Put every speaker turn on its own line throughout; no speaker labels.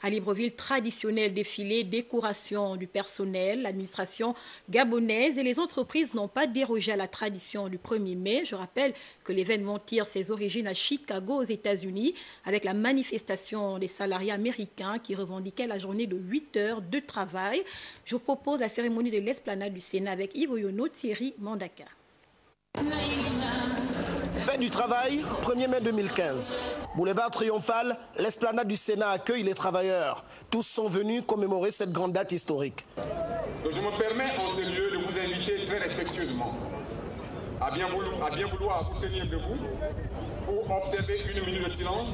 À Libreville, traditionnel défilé, décoration du personnel, l'administration gabonaise et les entreprises n'ont pas dérogé à la tradition du 1er mai. Je rappelle que l'événement tire ses origines à Chicago, aux États-Unis, avec la manifestation des salariés américains qui revendiquaient la journée de 8 heures de travail. Je vous propose la cérémonie de l'esplanade du Sénat avec Yves Oyono, Thierry Mandaka.
Fête du travail, 1er mai 2015. Boulevard Triomphal, l'esplanade du Sénat accueille les travailleurs. Tous sont venus commémorer cette grande date historique.
Donc je me permets en ce lieu de vous inviter très respectueusement à bien vouloir vous tenir debout pour observer une minute de silence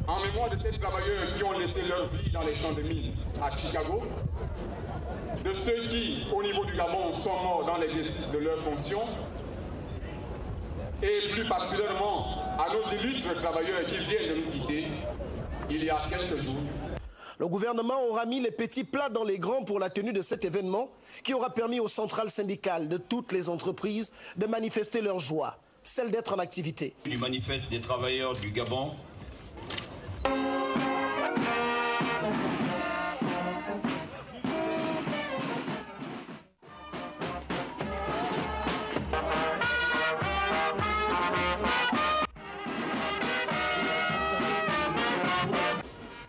en mémoire de ces travailleurs qui ont laissé leur vie dans les champs de mines à Chicago, de ceux qui, au niveau du Gabon, sont morts dans l'exercice de leurs fonctions, et plus particulièrement à nos illustres travailleurs qui viennent de nous quitter il y a quelques jours.
Le gouvernement aura mis les petits plats dans les grands pour la tenue de cet événement qui aura permis aux centrales syndicales de toutes les entreprises de manifester leur joie, celle d'être en activité.
Du manifeste des travailleurs du Gabon.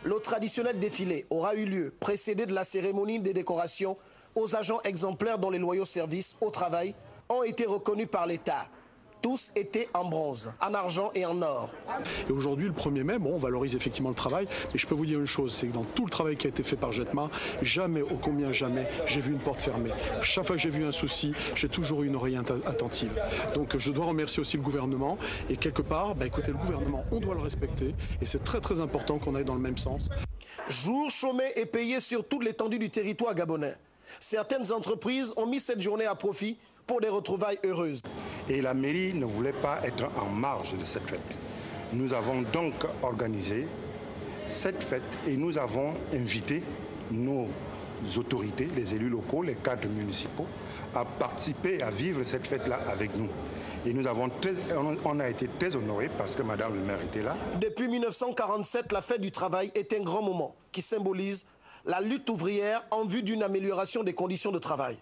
Le traditionnel défilé aura eu lieu, précédé de la cérémonie des décorations aux agents exemplaires dont les loyaux services au travail ont été reconnus par l'État. Tous étaient en bronze, en argent et en or.
Et aujourd'hui, le 1er mai, on valorise effectivement le travail, mais je peux vous dire une chose, c'est que dans tout le travail qui a été fait par Jetma, jamais, ô combien jamais, j'ai vu une porte fermée. Chaque fois que j'ai vu un souci, j'ai toujours eu une oreille attentive. Donc je dois remercier aussi le gouvernement, et quelque part, écoutez, le gouvernement, on doit le respecter, et c'est très très important qu'on aille dans le même sens.
Jour chômé et payé sur toute l'étendue du territoire gabonais. Certaines entreprises ont mis cette journée à profit pour des retrouvailles heureuses.
Et la mairie ne voulait pas être en marge de cette fête. Nous avons donc organisé cette fête et nous avons invité nos autorités, les élus locaux, les cadres municipaux, à participer, à vivre cette fête-là avec nous. Et on a été très honorés parce que Madame le maire était là.
Depuis 1947, la fête du travail est un grand moment qui symbolise la lutte ouvrière en vue d'une amélioration des conditions de travail.